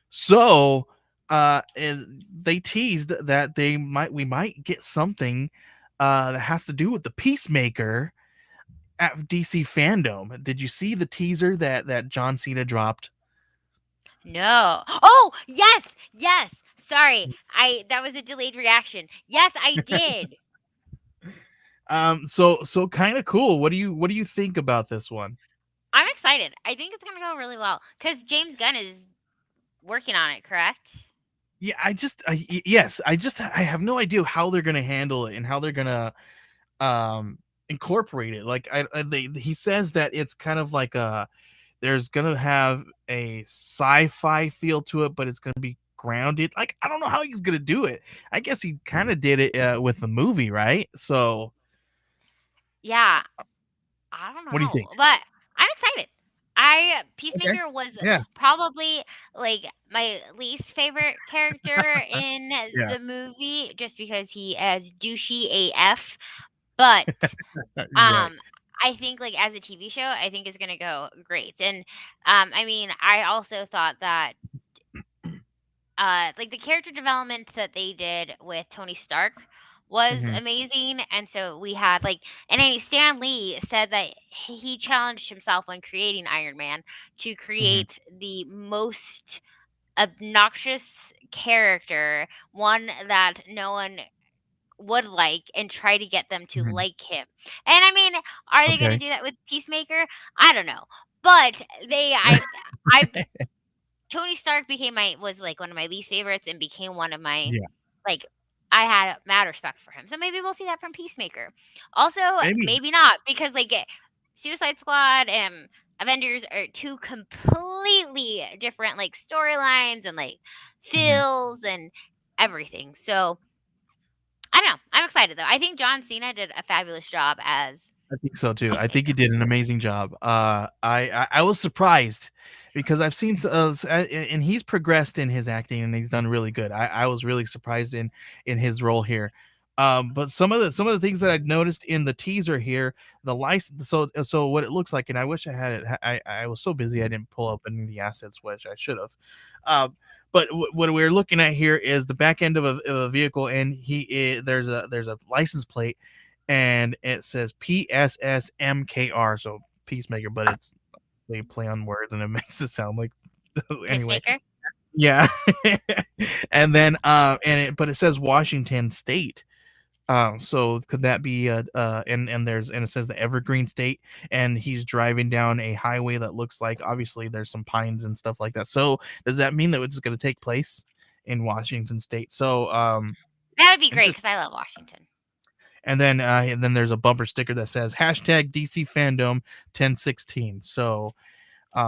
Speaker 1: So and they teased that we might get something that has to do with the Peacemaker at DC Fandom. Did you see the teaser that John Cena dropped?
Speaker 2: No. Oh, yes, yes. Sorry, I that was a delayed reaction. Yes, I did.
Speaker 1: So kind of cool. What do you think about this one?
Speaker 2: I'm excited. I think it's gonna go really well because James Gunn is working on it. Correct?
Speaker 1: Yeah, yes, I have no idea how they're gonna handle it and how they're gonna incorporate it. Like he says that it's kind of like there's gonna have a sci-fi feel to it, but it's gonna be grounded. Like I don't know how he's gonna do it. I guess he kind of did it with the movie, right? So
Speaker 2: Yeah. I don't
Speaker 1: what do you think?
Speaker 2: know, but I'm excited. I
Speaker 1: Okay.
Speaker 2: Peacemaker was
Speaker 1: Yeah.
Speaker 2: probably like my least favorite character in
Speaker 1: Yeah.
Speaker 2: the movie, just because he is douchey AF. But
Speaker 1: You're right.
Speaker 2: I think like as a TV show, I think it's gonna go great. And I mean, I also thought that like the character development that they did with Tony Stark was
Speaker 1: Hmm.
Speaker 2: amazing. And so we had like, and Stan Lee said that he challenged himself when creating Iron Man to
Speaker 1: Hmm.
Speaker 2: create the most obnoxious character, one that no one would like, and try to get them to
Speaker 1: Hmm.
Speaker 2: like him. And I mean, are they going to
Speaker 1: Okay.
Speaker 2: do that with Peacemaker? I don't know. But I Tony Stark became my was, like, one of my least favorites and became one of my
Speaker 1: Yeah.
Speaker 2: like, I had mad respect for him. So maybe we'll see that from Peacemaker. Also,
Speaker 1: Maybe.
Speaker 2: maybe not because, like, Suicide Squad and Avengers are 2 completely different, like, storylines and, like,
Speaker 1: Mhm.
Speaker 2: feels and everything. So, I don't know. I'm excited, though. I think John Cena did a fabulous job as
Speaker 1: I think so too. I think he
Speaker 2: Peacemaker.
Speaker 1: did an amazing job. I was surprised because I've seen and he's progressed in his acting and he's done really good. I was really surprised in his role here. But some of the things that I've noticed in the teaser here, the license. So what it looks like, and I wish I had it. I was so busy I didn't pull up any of the assets, which I should have. But what we're looking at here is the back end of a vehicle, and there's a license plate and it says PSSMKR, so Peacemaker, but it's they play on words and it makes it sound like anyway.
Speaker 2: Peacemaker?
Speaker 1: Yeah. And then but it says Washington State. So could that be and it says the Evergreen State, and he's driving down a highway that looks like obviously there's some pines and stuff like that. So does that mean that it's going to take place in Washington State? So
Speaker 2: That would be great
Speaker 1: interesting.
Speaker 2: because I love Washington.
Speaker 1: And then there's a bumper sticker that says hashtag DC Fandom 1016. So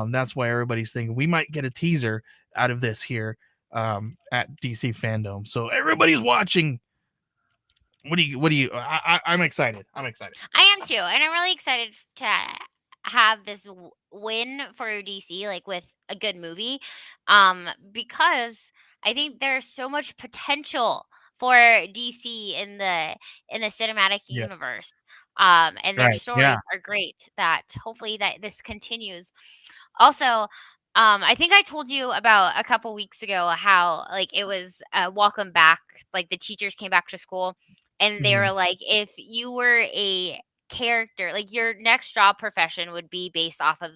Speaker 1: that's why everybody's thinking we might get a teaser out of this here at DC Fandom. So everybody's watching. I'm excited. I'm excited.
Speaker 2: I am too, and I'm really excited to have this win for DC, like with a good movie, because I think there's so much potential for DC in the cinematic
Speaker 1: Yeah.
Speaker 2: universe, and their
Speaker 1: Right. Yeah.
Speaker 2: stories are great. That hopefully that this continues. Also, I think I told you about a couple weeks ago how like it was welcome back, like the teachers came back to school and they
Speaker 1: Hmm.
Speaker 2: were like, if you were a character, like your next job profession would be based off of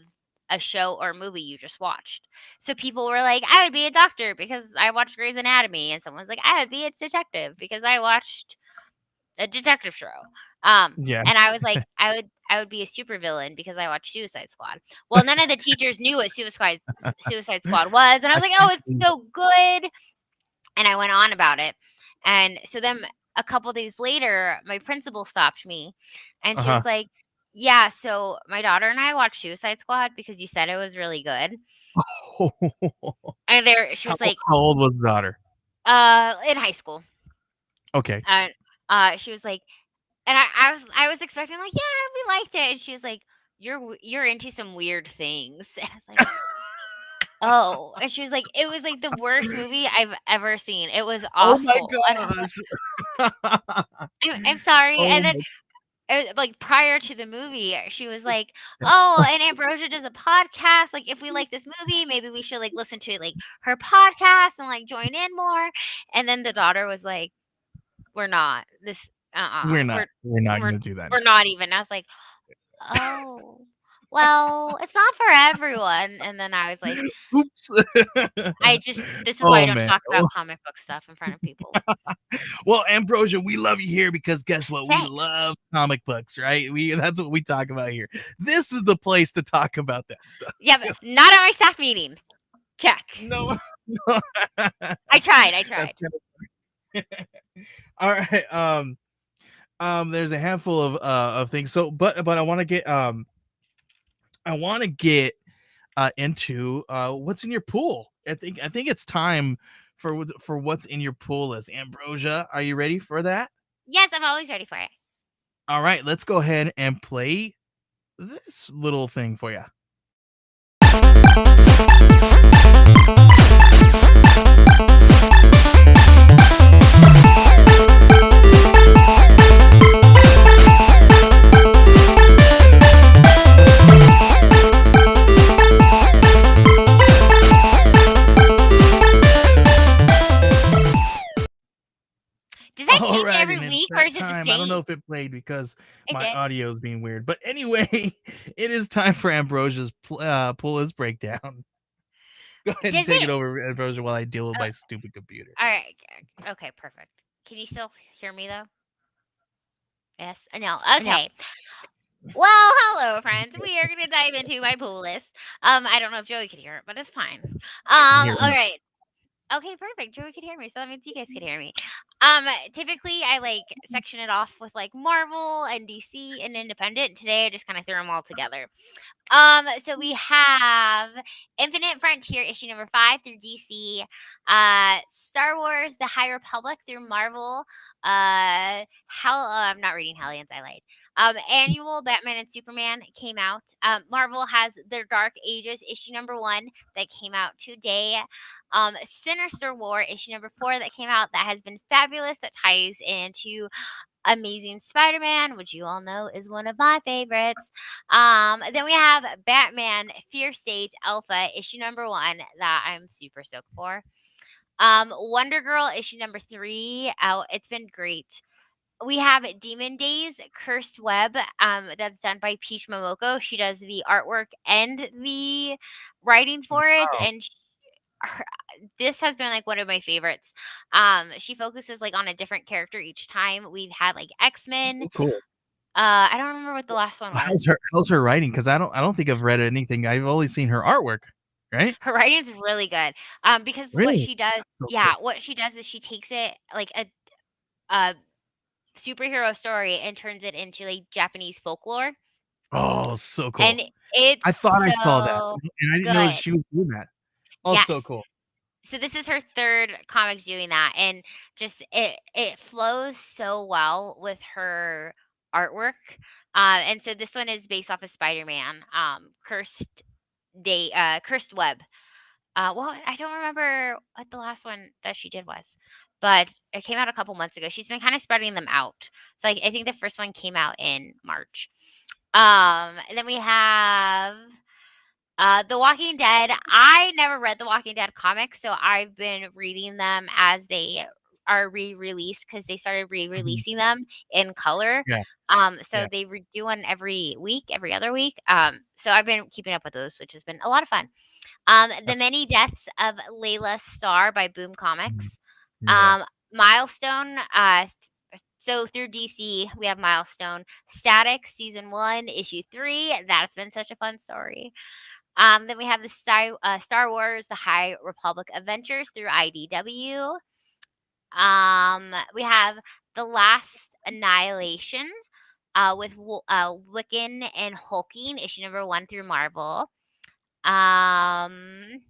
Speaker 2: a show or movie you just watched. So people were like, I would be a doctor because I watched Grey's Anatomy, and someone's like, I would be a detective because I watched a detective show.
Speaker 1: Yeah.
Speaker 2: And I was like, I would be a supervillain because I watched Suicide Squad. Well, none of the teachers knew what Suicide Squad was, and I was like, oh, it's so good. And I went on about it. And so then a couple days later, my principal stopped me and
Speaker 1: Uh
Speaker 2: she
Speaker 1: huh.
Speaker 2: was like, yeah, so my daughter and I watched Suicide Squad because you said it was really good. And there she
Speaker 1: how,
Speaker 2: was like,
Speaker 1: how old was the daughter?
Speaker 2: in high school.
Speaker 1: Okay.
Speaker 2: And she was like, and I was expecting like, yeah, we liked it. And she was like, you're into some weird things. And I was like, oh. And she was like, it was like the worst movie I've ever seen. It was
Speaker 1: Oh my
Speaker 2: awful. And I was like,
Speaker 1: gosh.
Speaker 2: I'm sorry.
Speaker 1: Oh
Speaker 2: And then
Speaker 1: my.
Speaker 2: like prior to the movie, she was like, "Oh, and Ambrosia does a podcast. Like, if we like this movie, maybe we should like listen to like her podcast and like join in more." And then the daughter was like, "We're not this.
Speaker 1: We're not.
Speaker 2: We're
Speaker 1: We're not
Speaker 2: we're
Speaker 1: gonna do that
Speaker 2: we're not even." I was like, "Oh, well, it's not for everyone." And then I was like,
Speaker 1: now. Oops.
Speaker 2: "I just this is why I
Speaker 1: Oh
Speaker 2: don't
Speaker 1: man.
Speaker 2: talk about comic book stuff in front of people."
Speaker 1: Well, Ambrosia, we love you here because guess what? We
Speaker 2: Thanks.
Speaker 1: love comic books, right? We That's what we talk about here. This is the place to talk about that stuff.
Speaker 2: Yeah, but not at my staff meeting. Check.
Speaker 1: No, no.
Speaker 2: I tried. I
Speaker 1: That's
Speaker 2: tried.
Speaker 1: kind of all right. There's a handful of things. So, but I want to get into what's in your pool. I think it's time for what's in your pool is Ambrosia. Are you ready for that?
Speaker 2: Yes, I'm always ready for it.
Speaker 1: All right, let's go ahead and play this little thing for you.
Speaker 2: Does that
Speaker 1: All
Speaker 2: change
Speaker 1: right,
Speaker 2: every
Speaker 1: and it's
Speaker 2: week or
Speaker 1: that
Speaker 2: is it the
Speaker 1: time. I don't know
Speaker 2: same?
Speaker 1: if it played because
Speaker 2: It
Speaker 1: my
Speaker 2: did.
Speaker 1: audio is being weird, but anyway, it is time for Ambrosia's pull list breakdown. Go ahead and
Speaker 2: Does
Speaker 1: take it
Speaker 2: it?
Speaker 1: over, Ambrosia, while I deal with
Speaker 2: Uh,
Speaker 1: my stupid computer.
Speaker 2: all right. Okay, perfect. Can you still hear me though? Yes. No. Okay. Well, hello, friends. We are going to dive into my pool list. I don't know if Joey could hear it, but it's fine.
Speaker 1: I can hear
Speaker 2: All
Speaker 1: it.
Speaker 2: right. Okay, perfect. Joey could hear me, so that means you guys could hear me. Typically I like section it off with like Marvel and DC and Independent. Today I just kind of threw them all together. So we have Infinite Frontier issue number 5 through DC, Star Wars: The High Republic through Marvel, I'm not reading Hellions, I lied. Annual Batman and Superman came out. Marvel has their Dark Ages issue number 1 that came out today. Sinister War issue number 4 that came out that has been fabulous, that ties into Amazing Spider-Man, which you all know is one of my favorites. Then we have Batman Fear State Alpha issue number 1 that I'm super stoked for. Wonder Girl issue number 3 out. It's been great. We have Demon Days Cursed Web, that's done by Peach Momoko. She does the artwork and the writing for it,
Speaker 1: Oh,
Speaker 2: and her, this has been like one of my favorites. She focuses like on a different character each time. We've had like X-Men.
Speaker 1: so cool.
Speaker 2: I don't remember what the last one was.
Speaker 1: How's her writing? Because I don't think I've read anything. I've only seen her artwork. Right?
Speaker 2: Her writing's really good. Because what
Speaker 1: Really?
Speaker 2: she does,
Speaker 1: That's so
Speaker 2: yeah,
Speaker 1: cool.
Speaker 2: what she does is she takes it like a superhero story and turns it into like Japanese folklore,
Speaker 1: Oh, so
Speaker 2: and
Speaker 1: cool.
Speaker 2: it's
Speaker 1: I thought I saw that,
Speaker 2: so
Speaker 1: and I didn't know
Speaker 2: good.
Speaker 1: she was doing that. Oh, so
Speaker 2: Yes.
Speaker 1: cool.
Speaker 2: So this is her third comic doing that, and just it flows so well with her artwork. And so this one is based off of Spider-Man, Cursed Web. Well, I don't remember what the last one that she did was, but it came out a couple months ago. She's been kind of spreading them out. So I think the first one came out in March. And then we have The Walking Dead. I never read The Walking Dead comics, so I've been reading them as they are re-released because they started
Speaker 1: Mhm.
Speaker 2: re-releasing them in color.
Speaker 1: Yeah,
Speaker 2: So
Speaker 1: yeah.
Speaker 2: they do one every week, every other week. So I've been keeping up with those, which has been a lot of fun. The
Speaker 1: That's
Speaker 2: Many Deaths of Layla Starr by Boom
Speaker 1: mhm.
Speaker 2: Comics.
Speaker 1: Yeah.
Speaker 2: Milestone. So through DC, we have Milestone. Static Season 1, Issue 3. That's been such a fun story. Then we have the Star Wars: The High Republic Adventures through IDW. We have The Last Annihilation with Wiccan and Hulking, issue number 1 through Marvel. Um,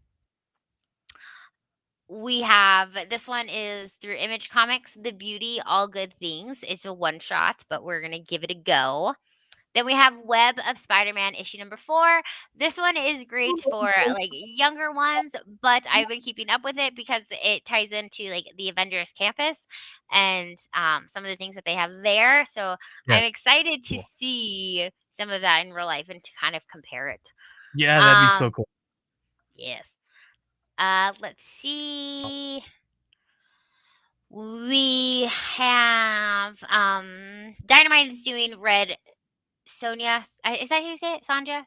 Speaker 2: we have this one is through Image Comics, The Beauty, All Good Things. It's a one shot, but we're gonna give it a go. Then we have Web of Spider-Man issue number 4. This one is great for like younger ones, but I've been keeping up with it because it ties into like the Avengers campus and some of the things that they have there. So
Speaker 1: Yeah,
Speaker 2: I'm excited to
Speaker 1: cool.
Speaker 2: see some of that in real life and to kind of compare it.
Speaker 1: Yeah, that'd be so
Speaker 2: Um,
Speaker 1: cool.
Speaker 2: yes. Let's see. We have Dynamite is doing Red Sonia. Is that how you say it? Sandra?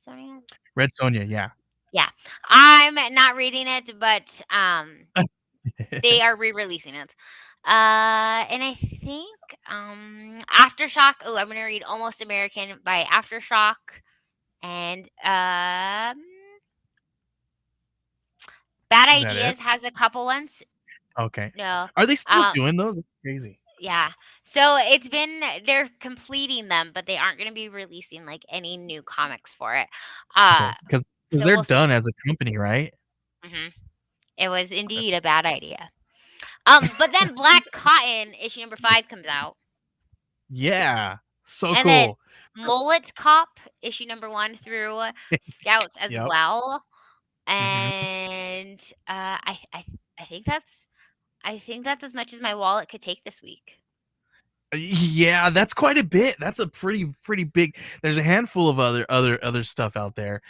Speaker 2: Sonia?
Speaker 1: Red Sonja, yeah.
Speaker 2: Yeah. I'm not reading it, but they are re-releasing it. And I think Aftershock. Oh, I'm gonna read Almost American by Aftershock, and Bad
Speaker 1: Is that it?
Speaker 2: Ideas has a couple ones.
Speaker 1: Okay.
Speaker 2: No,
Speaker 1: Are they still
Speaker 2: um,
Speaker 1: doing those? That's crazy.
Speaker 2: yeah. So it's been they're completing them, but they aren't gonna be releasing like any new comics for it. Uh,
Speaker 1: Okay, because
Speaker 2: so
Speaker 1: they're
Speaker 2: we'll see.
Speaker 1: done as a company, right?
Speaker 2: hmm It was
Speaker 1: Okay.
Speaker 2: indeed a bad idea. But then Black Cotton issue number 5 comes out,
Speaker 1: Yeah, so
Speaker 2: and then
Speaker 1: cool.
Speaker 2: Mullet Cop issue number 1 through Scouts as
Speaker 1: Yep.
Speaker 2: well,
Speaker 1: Mhm.
Speaker 2: and I think that's as much as my wallet could take this week.
Speaker 1: Yeah, that's quite a bit. That's a pretty big. There's a handful of other stuff out there,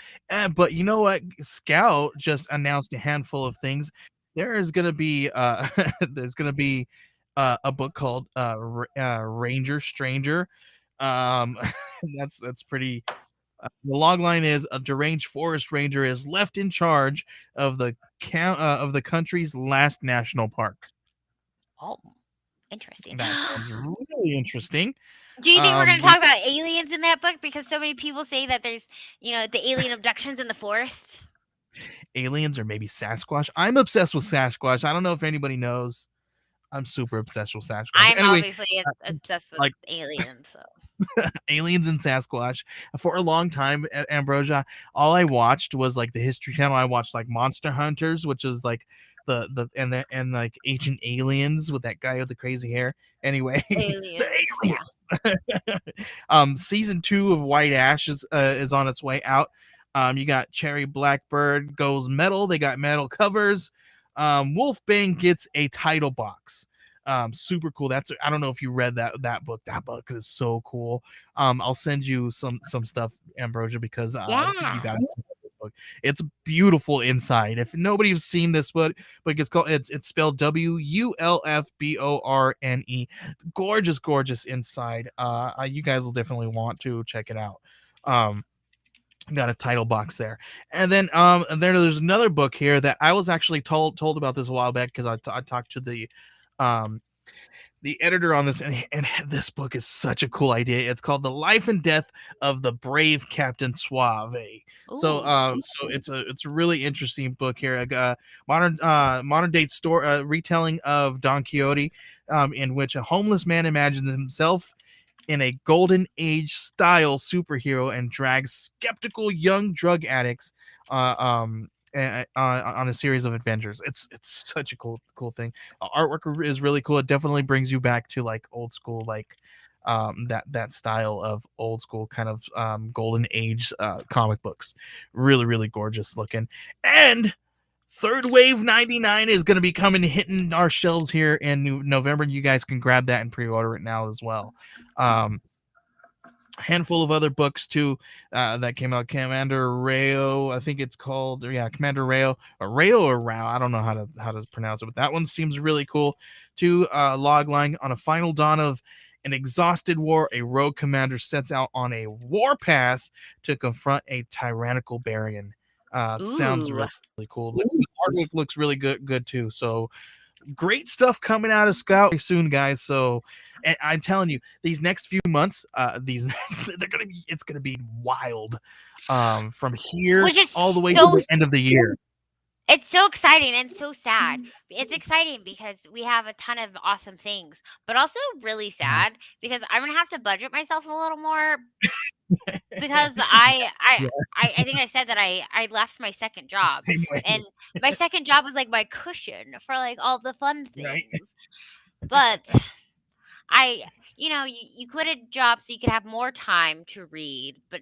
Speaker 1: but you know what? Scout just announced a handful of things. There is gonna be there's gonna be a book called Ranger Stranger. Um, that's pretty. The log line is a deranged forest ranger is left in charge of the of the country's last national park.
Speaker 2: Oh, interesting.
Speaker 1: That sounds really interesting.
Speaker 2: Do you think we're going to
Speaker 1: We
Speaker 2: talk about aliens in that book? Because so many people say that there's, the alien abductions in the forest.
Speaker 1: aliens or maybe Sasquatch. I'm obsessed with Sasquatch. I don't know if anybody knows. I'm super obsessed with Sasquatch.
Speaker 2: I'm
Speaker 1: Anyway,
Speaker 2: obviously
Speaker 1: uh,
Speaker 2: obsessed with
Speaker 1: like
Speaker 2: aliens, so.
Speaker 1: aliens and Sasquatch. For a long time, Ambrosia, all I watched was like the History Channel. I watched like Monster Hunters, which is like the like ancient aliens with that guy with the crazy hair. Anyway, the
Speaker 2: Aliens, yeah.
Speaker 1: aliens. Season 2 of White Ash is on its way out. You got Cherry Blackbird goes metal. They got metal covers. Wolfbane gets a title box. Super cool. That's I don't know if you read that book. That book is so cool. I'll send you some stuff, Ambrosia, because you
Speaker 2: Yeah.
Speaker 1: got to this book. It's beautiful inside. If nobody's seen this book, it's spelled Wulfborne. Gorgeous inside. You guys will definitely want to check it out. Got a title box there, and then there's another book here that I was actually told about this a while back because I talked to um the editor on this, and this book is such a cool idea. It's called The Life and Death of the Brave Captain Suave. So
Speaker 2: Ooh.
Speaker 1: so it's a really interesting book here. Modern day story retelling of Don Quixote, in which a homeless man imagines himself in a golden age style superhero and drags skeptical young drug addicts on a series of adventures. It's such a cool thing. Artwork is really cool. It definitely brings you back to like old school, like that style of old school kind of golden age comic books. Really gorgeous looking. And Third Wave 99 is going to be coming hitting our shelves here in November. You guys can grab that and pre-order it now as well. Handful of other books too that came out. Commander Rayo, I think it's called. Yeah, Commander Rayo, or Rayo or Rao. I don't know how to pronounce it, but that one seems really cool. Too logline on a final dawn of an exhausted war, a rogue commander sets out on a war path to confront a tyrannical Barian. Sounds
Speaker 2: Ooh.
Speaker 1: really cool. The artwork looks really good too. So great stuff coming out of Scout soon, guys. So and I'm telling you, these next few months, these it's gonna be wild. From here
Speaker 2: Which is
Speaker 1: all the way to
Speaker 2: so
Speaker 1: the end of the year.
Speaker 2: it's so exciting and so sad. It's exciting because we have a ton of awesome things, but also really
Speaker 1: Mhm.
Speaker 2: sad because I'm gonna have to budget myself a little more because
Speaker 1: Yeah,
Speaker 2: I think I said that I left my second job,
Speaker 1: same way,
Speaker 2: and my second job was like my cushion for like all the fun
Speaker 1: right?
Speaker 2: things. But I you quit a job so you could have more time to read, but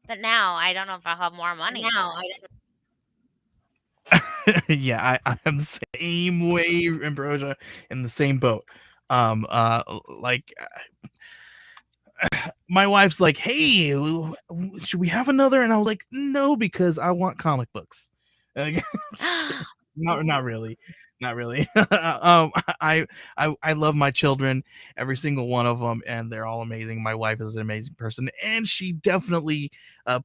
Speaker 2: but now I don't know if I'll have more money to read.
Speaker 1: Yeah, I'm the same way, Ambrosia, in the same boat. Like my wife's like, "Hey, should we have another?" And I was like, "No, because I want comic books." Like, not
Speaker 2: Ooh.
Speaker 1: really, not really. I, I love my children, every single one of them, and they're all amazing. My wife is an amazing person, and she definitely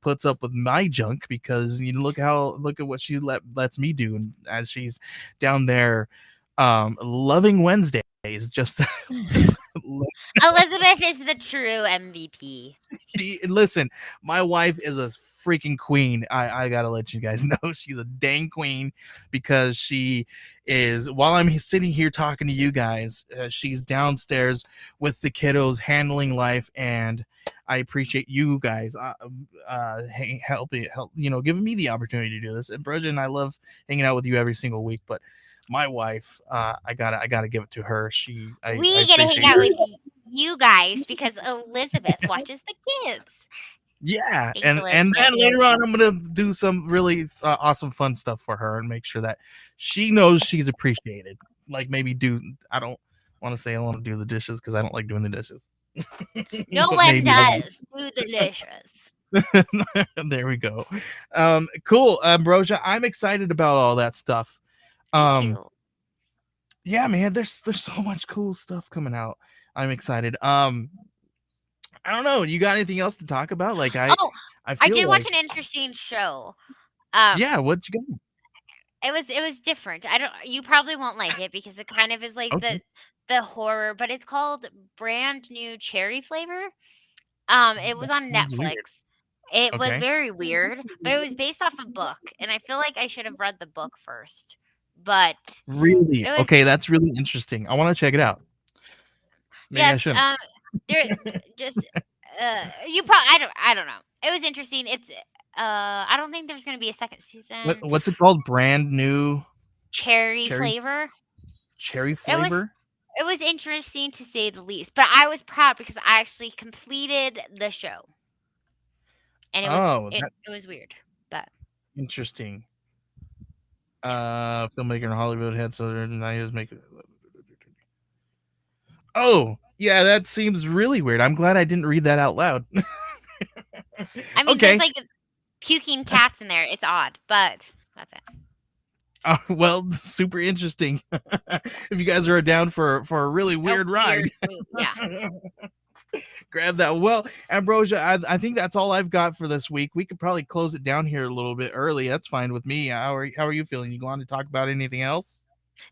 Speaker 1: puts up with my junk because look at what she lets me do, and as she's down there, loving Wednesdays, just
Speaker 2: Elizabeth is the true MVP.
Speaker 1: listen, my wife is a freaking queen. I gotta let you guys know she's a dang queen because she is. While I'm sitting here talking to you guys, she's downstairs with the kiddos handling life, and I appreciate you guys help giving me the opportunity to do this. And Broja and I love hanging out with you every single week, but my wife, I gotta give it to her. I
Speaker 2: We get to hang
Speaker 1: appreciate
Speaker 2: out
Speaker 1: her.
Speaker 2: with you guys because Elizabeth watches the kids.
Speaker 1: Yeah,
Speaker 2: Thanks,
Speaker 1: and
Speaker 2: Elizabeth.
Speaker 1: then later on, I'm gonna do some really awesome, fun stuff for her and make sure that she knows she's appreciated. Like maybe do I don't want to say I want to do the dishes because I don't like doing the dishes,
Speaker 2: No
Speaker 1: but
Speaker 2: one
Speaker 1: maybe
Speaker 2: does. Do delicious.
Speaker 1: there we go. Cool, Ambrosia. I'm excited about all that stuff.
Speaker 2: Me
Speaker 1: Um,
Speaker 2: too.
Speaker 1: yeah, man. There's so much cool stuff coming out. I'm excited. I don't know. You got anything else to talk about? Like
Speaker 2: Oh,
Speaker 1: I
Speaker 2: I
Speaker 1: feel
Speaker 2: did watch
Speaker 1: like
Speaker 2: an interesting show. Um,
Speaker 1: yeah. What you got?
Speaker 2: it was different. I don't. You probably won't like it because it kind of is like
Speaker 1: Okay.
Speaker 2: the horror, but it's called Brand New Cherry Flavor. It was
Speaker 1: That
Speaker 2: on
Speaker 1: sounds weird.
Speaker 2: Netflix. It was
Speaker 1: Okay.
Speaker 2: very weird, but it was based off a book, and I feel like I should have read the book first. But
Speaker 1: Really?
Speaker 2: it was
Speaker 1: Okay, that's really interesting. I wanna check it out. Maybe I
Speaker 2: yes.
Speaker 1: shouldn't.
Speaker 2: There just you probably I don't know. It was interesting. I don't think there's gonna be a second season.
Speaker 1: What's it called? Brand new
Speaker 2: Cherry
Speaker 1: cherry
Speaker 2: flavor.
Speaker 1: cherry
Speaker 2: It was
Speaker 1: flavor?
Speaker 2: it was interesting to say the least, but I was proud because I actually completed the show, and it was
Speaker 1: Oh,
Speaker 2: it
Speaker 1: that's
Speaker 2: it was weird, but
Speaker 1: interesting.
Speaker 2: yes.
Speaker 1: Filmmaker in Hollywood had so now he just make it. Oh, yeah, that seems really weird. I'm glad I didn't read that out loud.
Speaker 2: I mean, there's
Speaker 1: Okay.
Speaker 2: like puking cats in there. It's odd, but that's it.
Speaker 1: Well, super interesting. If you guys are down for a really
Speaker 2: A
Speaker 1: weird ride.
Speaker 2: weird move. Yeah.
Speaker 1: Grab that. Well, Ambrosia, I think that's all I've got for this week. We could probably close it down here a little bit early. That's fine with me. How are you feeling? You going to talk about anything else?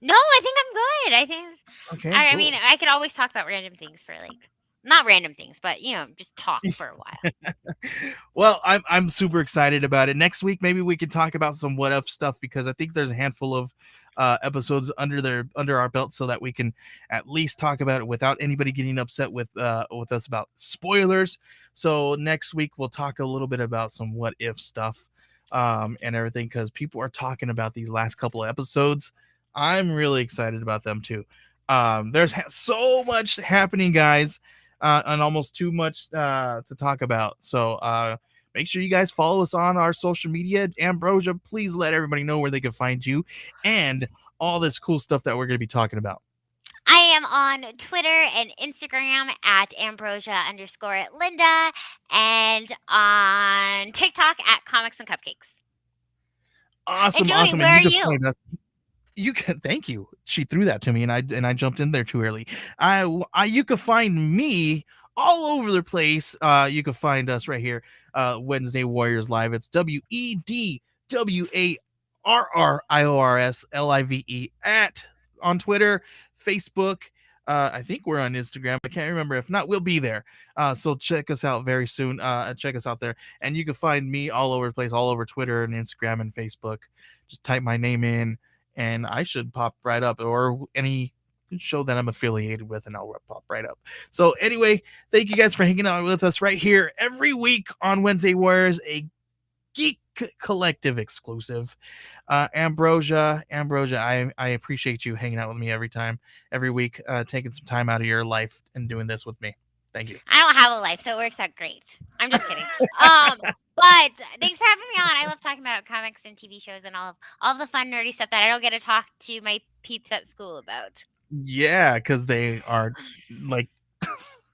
Speaker 2: No, I think I'm good. I think
Speaker 1: Okay,
Speaker 2: I mean
Speaker 1: cool.
Speaker 2: I could always talk about random things for like not random things, but just talk for a while.
Speaker 1: Well, I'm super excited about it. Next week, maybe we can talk about some what if stuff because I think there's a handful of episodes under our belt, so that we can at least talk about it without anybody getting upset with us about spoilers. So next week we'll talk a little bit about some what if stuff and everything because people are talking about these last couple of episodes. I'm really excited about them too. There's so much happening, guys, and almost too much to talk about. So make sure you guys follow us on our social media. Ambrosia, please let everybody know where they can find you and all this cool stuff that we're going to be talking about.
Speaker 2: I am on Twitter and Instagram at ambrosia_Linda and on TikTok at Comics and Cupcakes. And
Speaker 1: Awesome,
Speaker 2: Joey,
Speaker 1: awesome. And
Speaker 2: where
Speaker 1: you
Speaker 2: are
Speaker 1: can
Speaker 2: you?
Speaker 1: find us. You can thank you. She threw that to me, and I jumped in there too early. You can find me all over the place. You can find us right here, Wednesday Warriors Live. It's WEDWARRIORSLIVE at on Twitter, Facebook. I think we're on Instagram. I can't remember. If not, we'll be there. So check us out very soon. Check us out there, and you can find me all over the place, all over Twitter and Instagram and Facebook. Just type my name in and I should pop right up, or any show that I'm affiliated with, and I'll pop right up. So anyway, thank you guys for hanging out with us right here every week on Wednesday Warriors, a geek collective exclusive. Ambrosia, I appreciate you hanging out with me every week, taking some time out of your life and doing this with me. Thank you.
Speaker 2: I don't have a life, so it works out great. I'm just kidding. Um, but thanks for having me on. I love talking about comics and TV shows and all of the fun nerdy stuff that I don't get to talk to my peeps at school about.
Speaker 1: Yeah, because they are like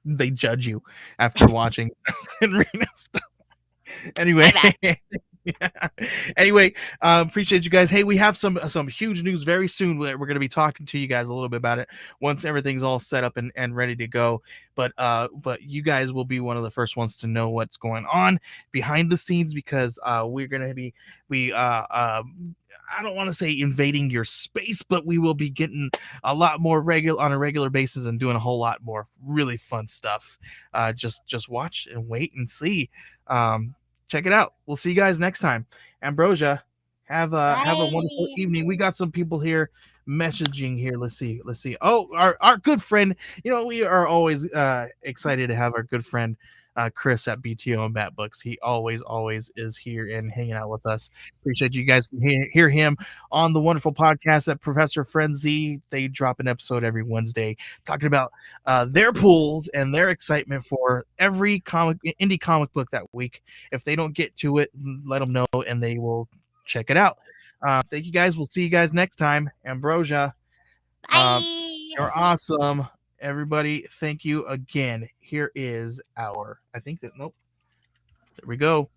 Speaker 1: they judge you after watching and reading stuff. Anyway,
Speaker 2: My bad.
Speaker 1: yeah. Anyway, appreciate you guys. Hey, we have some huge news very soon. We're going to be talking to you guys a little bit about it once everything's all set up and ready to go. But you guys will be one of the first ones to know what's going on behind the scenes, because we're going to be we I don't want to say invading your space, but we will be getting a lot more regular on a regular basis and doing a whole lot more really fun stuff. Just watch and wait and see. Check it out. We'll see you guys next time. Ambrosia, have a wonderful
Speaker 2: Bye.
Speaker 1: evening. We got some people here messaging here. Let's see. Let's see. Oh, our good friend. You know, we are always excited to have our good friend Chris at BTO and Bat Books. He always is here and hanging out with us. Appreciate you guys can hear him on the wonderful podcast at Professor Frenzy. They drop an episode every Wednesday talking about their pulls and their excitement for every indie comic book that week. If they don't get to it, let them know and they will check it out. Thank you guys. We'll see you guys next time. Ambrosia, you're
Speaker 2: Bye.
Speaker 1: awesome. Everybody, thank you again. Here is our, I think that, nope. There we go.